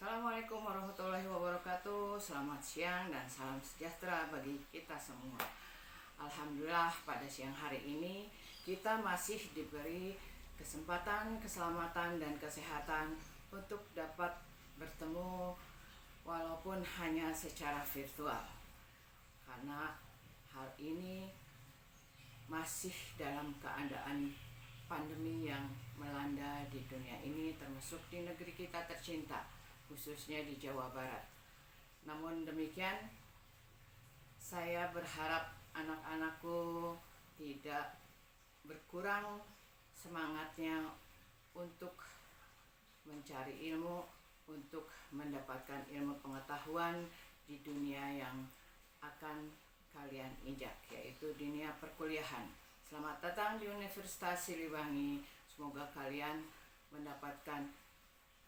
Assalamualaikum warahmatullahi wabarakatuh. Selamat siang dan salam sejahtera bagi kita semua. Alhamdulillah pada siang hari ini kita masih diberi kesempatan, keselamatan dan kesehatan untuk dapat bertemu walaupun hanya secara virtual. Karena hal ini masih dalam keadaan pandemi yang melanda di dunia ini, termasuk di negeri kita tercinta, khususnya di Jawa Barat. Namun demikian, saya berharap anak-anakku tidak berkurang semangatnya untuk mencari ilmu, untuk mendapatkan ilmu pengetahuan di dunia yang akan kalian injak, yaitu dunia perkuliahan. Selamat datang di Universitas Siliwangi. Semoga kalian mendapatkan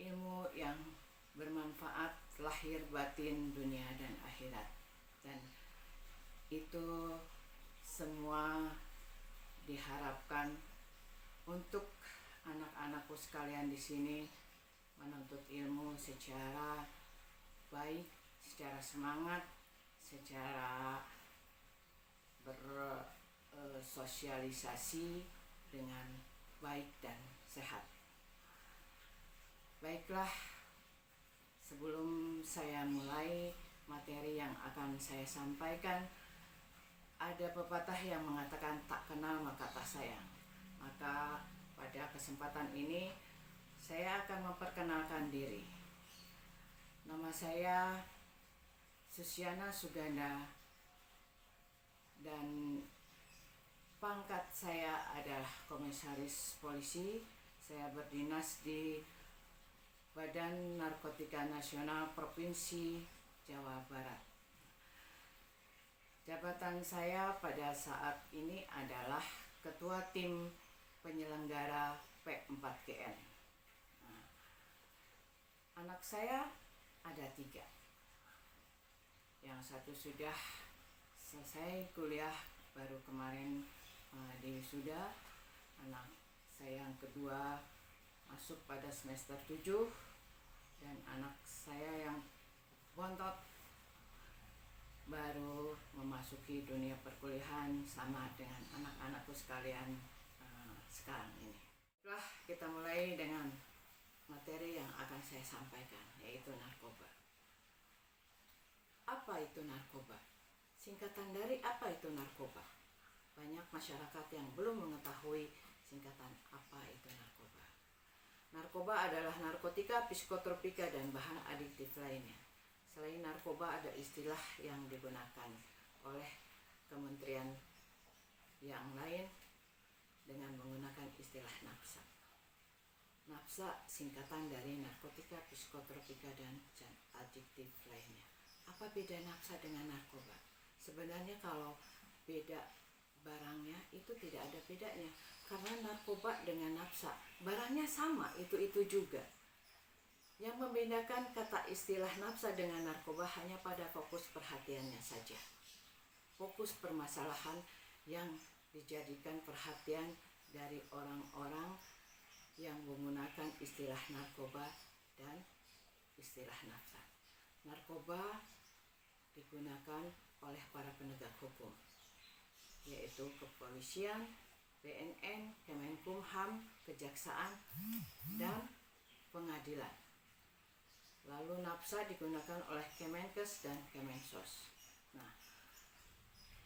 ilmu yang bermanfaat lahir batin, dunia dan akhirat. Dan itu semua diharapkan untuk anak-anakku sekalian di sini menuntut ilmu secara baik, secara semangat, secara bersosialisasi dengan baik dan sehat. Baiklah, sebelum saya mulai materi yang akan saya sampaikan, ada pepatah yang mengatakan tak kenal maka tak sayang. Maka pada kesempatan ini saya akan memperkenalkan diri. Nama saya Susiana Suganda dan pangkat saya adalah Komisaris Polisi. Saya berdinas di Badan Narkotika Nasional Provinsi Jawa Barat. Jabatan saya pada saat ini adalah Ketua Tim Penyelenggara P4GN. Anak saya ada 3. Yang satu sudah selesai kuliah, baru kemarin di wisuda. Anak saya yang kedua masuk pada semester 7, dan anak saya yang bontot baru memasuki dunia perkuliahan sama dengan anak-anakku sekalian sekarang ini. Setelah kita mulai dengan materi yang akan saya sampaikan, yaitu narkoba. Apa itu narkoba? Singkatan dari apa itu narkoba? Banyak masyarakat yang belum mengetahui singkatan apa itu narkoba. Narkoba adalah narkotika, psikotropika, dan bahan adiktif lainnya. Selain narkoba, ada istilah yang digunakan oleh kementerian yang lain dengan menggunakan istilah NAPSA. NAPSA singkatan dari narkotika, psikotropika, dan adiktif lainnya. Apa beda NAPSA dengan narkoba? Sebenarnya kalau beda barangnya itu tidak ada bedanya, karena narkoba dengan NAPSA barangnya sama, itu juga. Yang membedakan kata istilah NAPSA dengan narkoba hanya pada fokus perhatiannya saja. Fokus permasalahan yang dijadikan perhatian dari orang-orang yang menggunakan istilah narkoba dan istilah NAPSA. Narkoba digunakan oleh para penegak hukum, yaitu kepolisian, BNN, Kemenkumham, kejaksaan, dan pengadilan. Lalu NAPSA digunakan oleh Kemenkes dan Kemensos. Nah,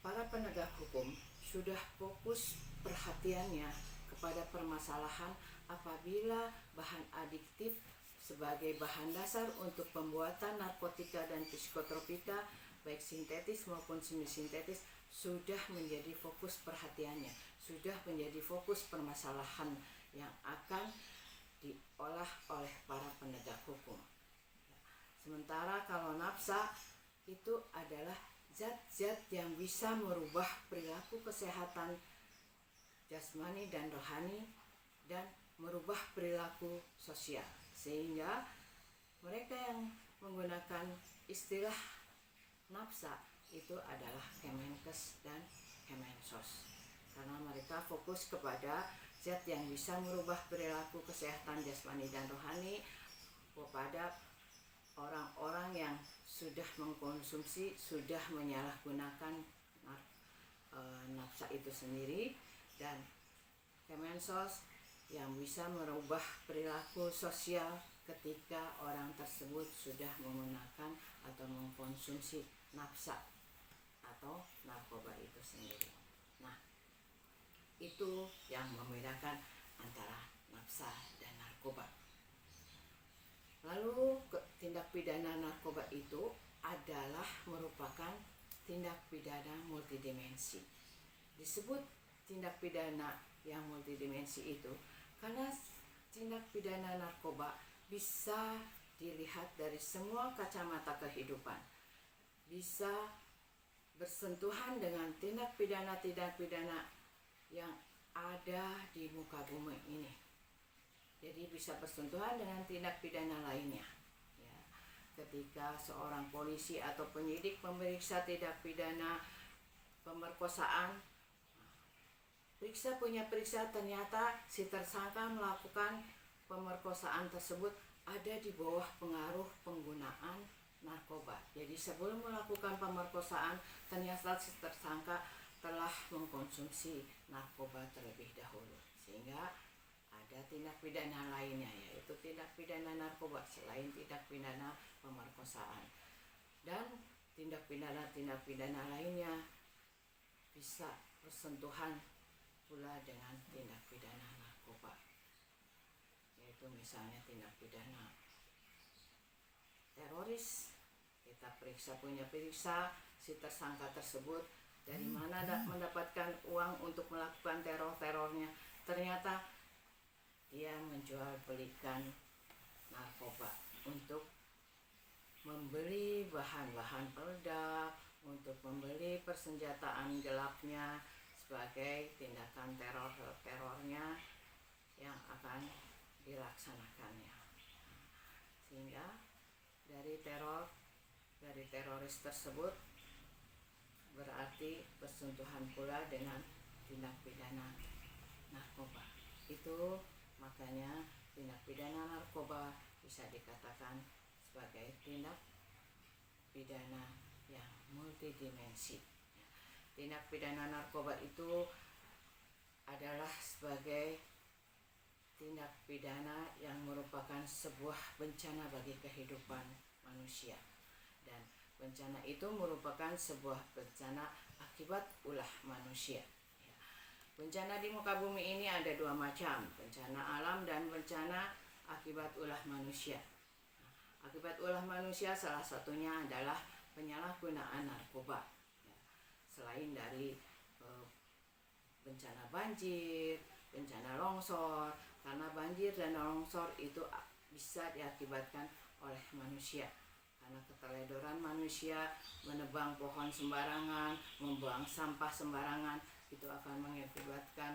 para penegak hukum sudah fokus perhatiannya kepada permasalahan apabila bahan adiktif sebagai bahan dasar untuk pembuatan narkotika dan psikotropika, baik sintetis maupun semi-sintetis, sudah menjadi fokus perhatiannya, sudah menjadi fokus permasalahan yang akan diolah oleh para penegak hukum. Sementara kalau NAPSA itu adalah zat-zat yang bisa merubah perilaku kesehatan jasmani dan rohani dan merubah perilaku sosial, sehingga mereka yang menggunakan istilah NAPSA itu adalah Kemenkes dan Kemensos, karena mereka fokus kepada zat yang bisa merubah perilaku kesehatan jasmani dan rohani kepada sudah mengkonsumsi, sudah menyalahgunakan nafsa itu sendiri, dan Kemensos yang bisa merubah perilaku sosial ketika orang tersebut sudah menggunakan atau mengkonsumsi nafsa atau narkoba itu sendiri. Nah, itu yang membedakan antara nafsa dan narkoba. Lalu tindak pidana narkoba itu adalah merupakan tindak pidana multidimensi. Disebut tindak pidana yang multidimensi itu karena tindak pidana narkoba bisa dilihat dari semua kacamata kehidupan, bisa bersentuhan dengan tindak pidana yang ada di muka bumi ini. Jadi bisa bersentuhan dengan tindak pidana lainnya. Ya, ketika seorang polisi atau penyidik memeriksa tindak pidana pemerkosaan, periksa ternyata si tersangka melakukan pemerkosaan tersebut ada di bawah pengaruh penggunaan narkoba. Jadi sebelum melakukan pemerkosaan ternyata si tersangka telah mengkonsumsi narkoba terlebih dahulu, sehingga ada tindak pidana lainnya, yaitu tindak pidana narkoba selain tindak pidana pemerkosaan. Dan tindak pidana lainnya bisa bersentuhan pula dengan tindak pidana narkoba, yaitu misalnya tindak pidana teroris. Kita periksa si tersangka tersebut dari mana mendapatkan uang untuk melakukan terornya. Ternyata dia menjual belikan narkoba untuk membeli bahan-bahan peledak, untuk membeli persenjataan gelapnya sebagai tindakan terornya yang akan dilaksanakannya. Sehingga dari teroris tersebut berarti bersentuhan pula dengan tindak pidana narkoba. Itu makanya tindak pidana narkoba bisa dikatakan sebagai tindak pidana yang multidimensi. Tindak pidana narkoba itu adalah sebagai tindak pidana yang merupakan sebuah bencana bagi kehidupan manusia, dan bencana itu merupakan sebuah bencana akibat ulah manusia. Bencana di muka bumi ini ada dua macam, bencana alam dan bencana akibat ulah manusia. Akibat ulah manusia salah satunya adalah penyalahgunaan narkoba. Selain dari bencana banjir, bencana longsor, karena banjir dan longsor itu bisa diakibatkan oleh manusia. Karena keteledoran manusia menebang pohon sembarangan, membuang sampah sembarangan, itu akan mengakibatkan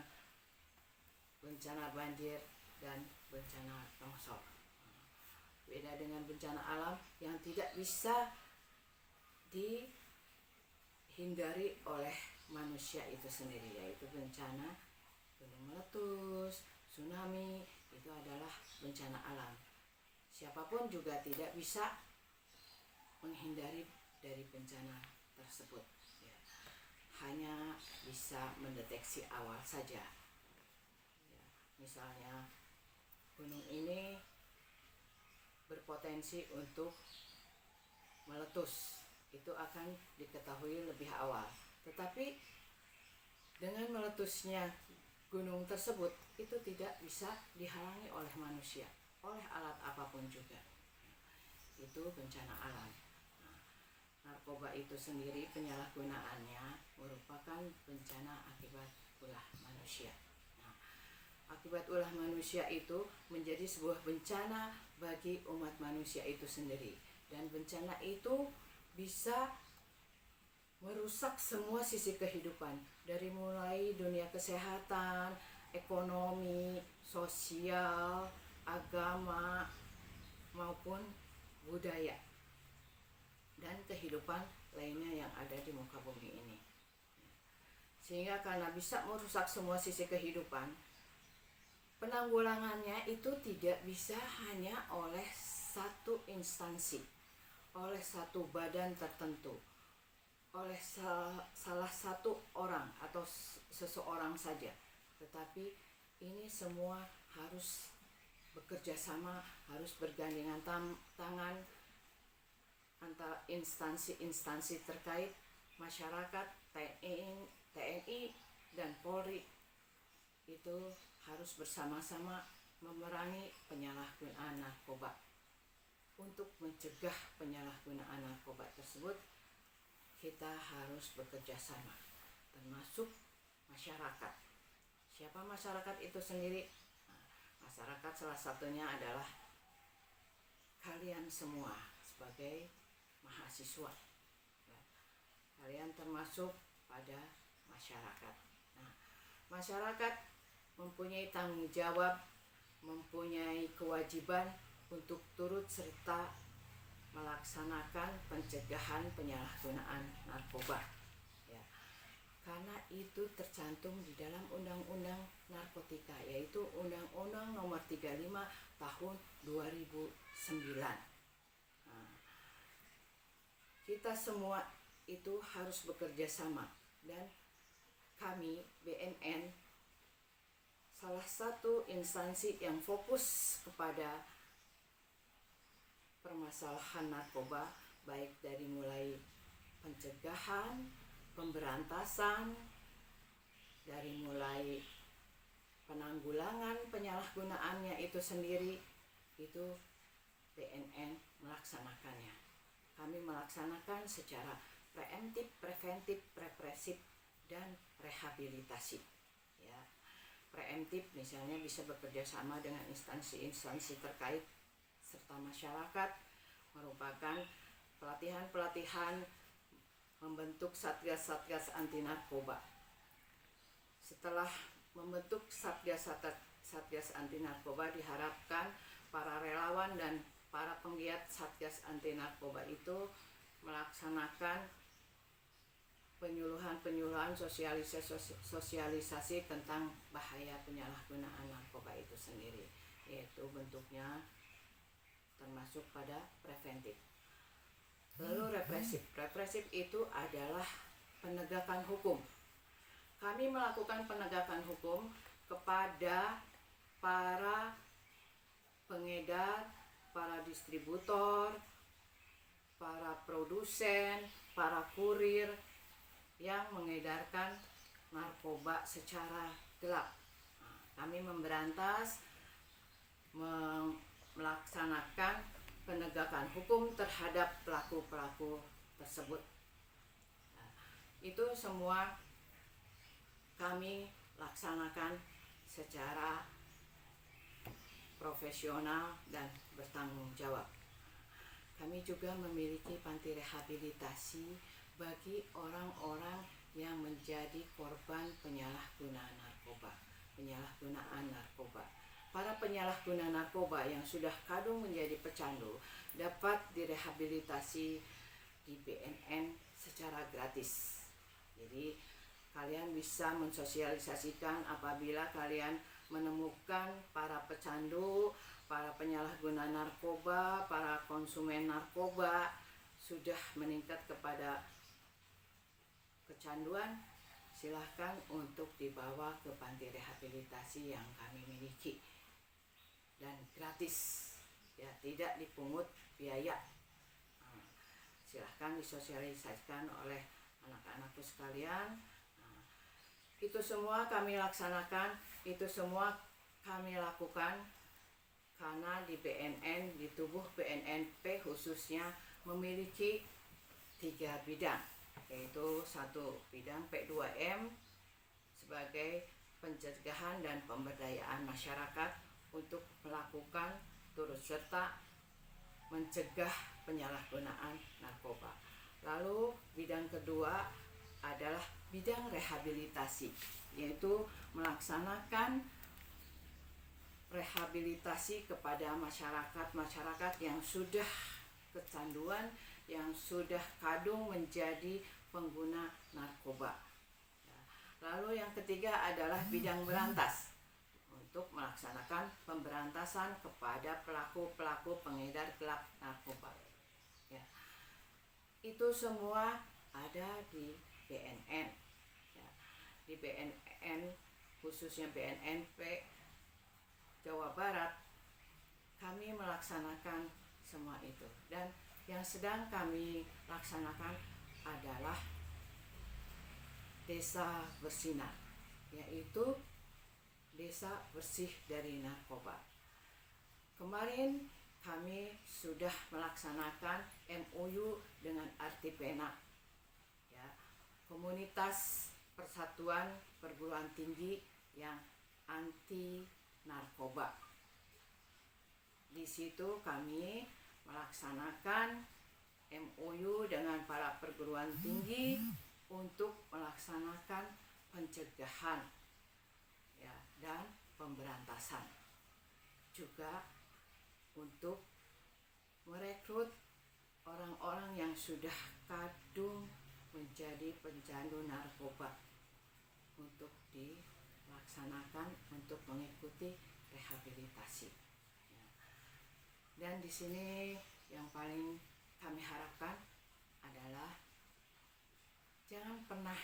bencana banjir dan bencana longsor. Beda dengan bencana alam yang tidak bisa dihindari oleh manusia itu sendiri, yaitu bencana gunung meletus, tsunami, itu adalah bencana alam. Siapapun juga tidak bisa menghindari dari bencana tersebut. Hanya bisa mendeteksi awal saja. Misalnya gunung ini berpotensi untuk meletus, itu akan diketahui lebih awal. Tetapi dengan meletusnya gunung tersebut itu tidak bisa dihalangi oleh manusia, oleh alat apapun juga. Itu bencana alam. Narkoba itu sendiri penyalahgunaannya merupakan bencana akibat ulah manusia. Akibat ulah manusia itu menjadi sebuah bencana bagi umat manusia itu sendiri, dan bencana itu bisa merusak semua sisi kehidupan, dari mulai dunia kesehatan, ekonomi, sosial, agama, maupun budaya dan kehidupan lainnya yang ada di muka bumi ini. Sehingga karena bisa merusak semua sisi kehidupan, penanggulangannya itu tidak bisa hanya oleh satu instansi, oleh satu badan tertentu, oleh salah satu orang atau seseorang saja, tetapi ini semua harus bekerja sama, harus bergandengan tangan antara instansi-instansi terkait, masyarakat, TNI dan Polri. Itu harus bersama-sama memerangi penyalahgunaan narkoba. Untuk mencegah penyalahgunaan narkoba tersebut, kita harus bekerja sama, termasuk masyarakat. Siapa masyarakat itu sendiri? Masyarakat salah satunya adalah kalian semua sebagai mahasiswa. Kalian termasuk pada masyarakat. Nah, masyarakat mempunyai tanggung jawab, mempunyai kewajiban untuk turut serta melaksanakan pencegahan penyalahgunaan narkoba. Ya, karena itu tercantum di dalam Undang-Undang Narkotika, yaitu Undang-Undang Nomor 35 Tahun 2009. Nah, kita semua itu harus bekerja sama, dan kami BNN salah satu instansi yang fokus kepada permasalahan narkoba, baik dari mulai pencegahan, pemberantasan, dari mulai penanggulangan penyalahgunaannya itu sendiri, itu BNN melaksanakannya. Kami melaksanakan secara preemptif, preventif, represif, dan rehabilitasi. Ya, preemptif misalnya bisa bekerja sama dengan instansi-instansi terkait serta masyarakat, merupakan pelatihan-pelatihan membentuk satgas-satgas anti narkoba. Setelah membentuk satgas anti narkoba, diharapkan para relawan dan para penggiat satgas anti narkoba itu melaksanakan penyuluhan sosialisasi tentang bahaya penyalahgunaan narkoba itu sendiri, yaitu bentuknya termasuk pada preventif. Lalu represif. Represif itu adalah penegakan hukum. Kami melakukan penegakan hukum kepada para pengedar, para distributor, para produsen, para kurir yang mengedarkan narkoba secara gelap. Kami memberantas, melaksanakan penegakan hukum terhadap pelaku-pelaku tersebut. Itu semua kami laksanakan secara profesional dan bertanggung jawab. Kami juga memiliki panti rehabilitasi bagi orang-orang yang menjadi korban penyalahgunaan narkoba. Para penyalahguna narkoba yang sudah kadung menjadi pecandu dapat direhabilitasi di BNN secara gratis. Jadi kalian bisa mensosialisasikan apabila kalian menemukan para pecandu, para penyalahguna narkoba, para konsumen narkoba sudah meningkat kepada kecanduan, silahkan untuk dibawa ke panti rehabilitasi yang kami miliki. Dan gratis, ya, tidak dipungut biaya. Silahkan disosialisasikan oleh anak-anakku sekalian. Itu semua kami laksanakan, itu semua kami lakukan karena di BNN, di tubuh BNNP khususnya memiliki 3 bidang, yaitu 1 bidang P2M sebagai pencegahan dan pemberdayaan masyarakat untuk melakukan turut serta mencegah penyalahgunaan narkoba. Lalu bidang kedua adalah bidang rehabilitasi, yaitu melaksanakan rehabilitasi kepada masyarakat yang sudah kecanduan, yang sudah kadung menjadi pengguna narkoba. Lalu yang ketiga adalah bidang berantas, untuk melaksanakan pemberantasan kepada pelaku-pelaku pengedar gelap narkoba. Ya. itu semua ada di BNN. Ya, di BNN, khususnya BNNP Jawa Barat, kami melaksanakan semua itu. Dan yang sedang kami laksanakan adalah Desa Bersinar, yaitu desa bersih dari narkoba. Kemarin kami sudah melaksanakan MOU dengan Artipena, ya, komunitas persatuan perguruan tinggi yang anti narkoba. Di situ kami melaksanakan MOU dengan para perguruan tinggi untuk melaksanakan pencegahan, ya, dan pemberantasan, juga untuk merekrut orang-orang yang sudah kadung menjadi pecandu narkoba untuk dilaksanakan untuk mengikuti rehabilitasi. Dan di sini yang paling kami harapkan adalah jangan pernah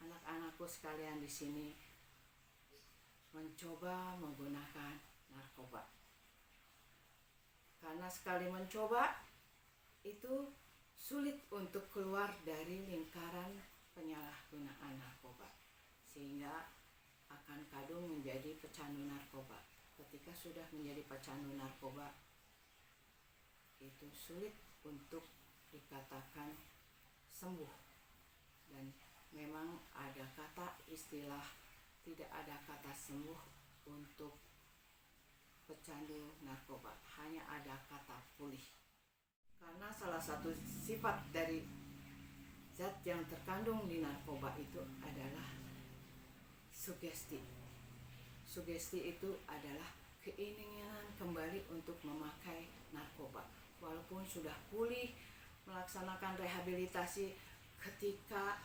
anak-anakku sekalian di sini mencoba menggunakan narkoba. Karena sekali mencoba itu sulit untuk keluar dari lingkaran penyalahgunaan narkoba, sehingga akan kadung menjadi pecandu narkoba. Ketika sudah menjadi pecandu narkoba, itu sulit untuk dikatakan sembuh. Dan memang ada kata istilah, tidak ada kata sembuh untuk pecandu narkoba, hanya ada kata pulih. Karena salah satu sifat dari zat yang terkandung di narkoba itu adalah sugesti. Sugesti itu adalah keinginan kembali untuk memakai narkoba. Walaupun sudah pulih, melaksanakan rehabilitasi, ketika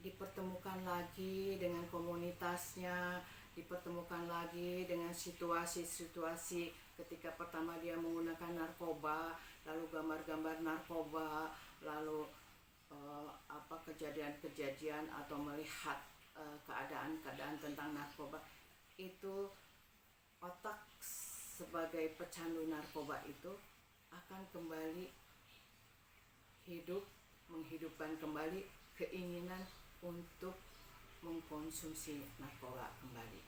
dipertemukan lagi dengan komunitasnya, dipertemukan lagi dengan situasi-situasi ketika pertama dia menggunakan narkoba, lalu gambar-gambar narkoba, lalu kejadian-kejadian atau melihat keadaan-keadaan tentang narkoba, itu otak sebagai pecandu narkoba itu akan kembali hidup, menghidupkan kembali keinginan untuk mengkonsumsi narkoba kembali.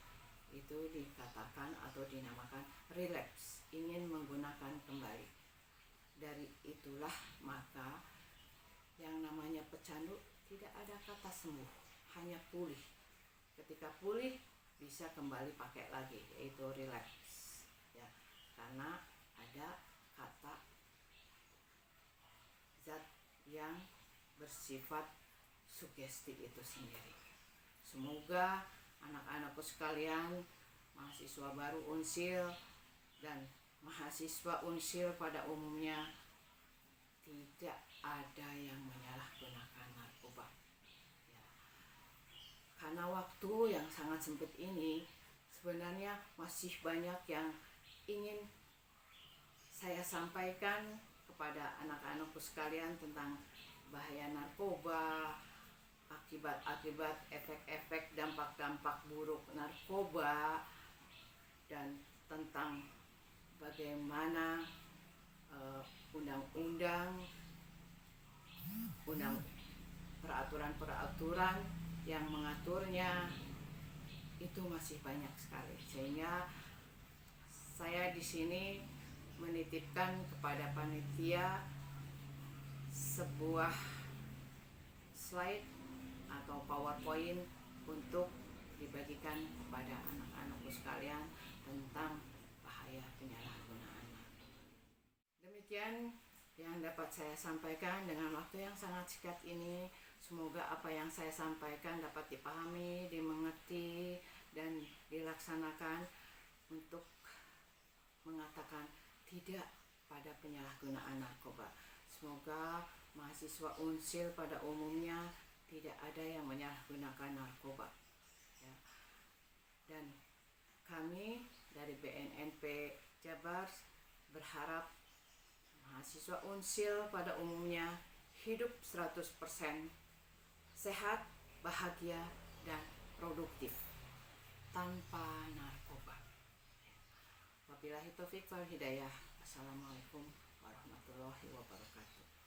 Itu dikatakan atau dinamakan relapse, ingin menggunakan kembali. Dari itulah maka yang namanya pecandu tidak ada kata sembuh, hanya pulih. Ketika pulih bisa kembali pakai lagi, yaitu relapse, ya, karena ada kata zat yang bersifat sugesti itu sendiri. Semoga anak-anakku sekalian, mahasiswa baru Unsil dan mahasiswa Unsil pada umumnya, tidak ada yang menyalahgunakan narkoba. Ya. Karena waktu yang sangat sempit ini, sebenarnya masih banyak yang ingin saya sampaikan kepada anak-anakku sekalian tentang bahaya narkoba, akibat-akibat, efek-efek, dampak-dampak buruk narkoba, dan tentang bagaimana peraturan-peraturan yang mengaturnya itu masih banyak sekali. Sehingga saya di sini menitipkan kepada panitia sebuah slide atau PowerPoint untuk dibagikan kepada anak-anakku sekalian tentang bahaya penyalahgunaan narkoba. Demikian yang dapat saya sampaikan dengan waktu yang sangat singkat ini. Semoga apa yang saya sampaikan dapat dipahami, dimengerti, dan dilaksanakan untuk mengatakan tidak pada penyalahgunaan narkoba. Semoga mahasiswa Unsil pada umumnya tidak ada yang menyalahgunakan narkoba, ya. Dan kami dari BNNP Jabar berharap mahasiswa Unsil pada umumnya hidup 100% sehat, bahagia, dan produktif tanpa narkoba. Wabillahi taufik wal hidayah. Assalamualaikum warahmatullahi wabarakatuh.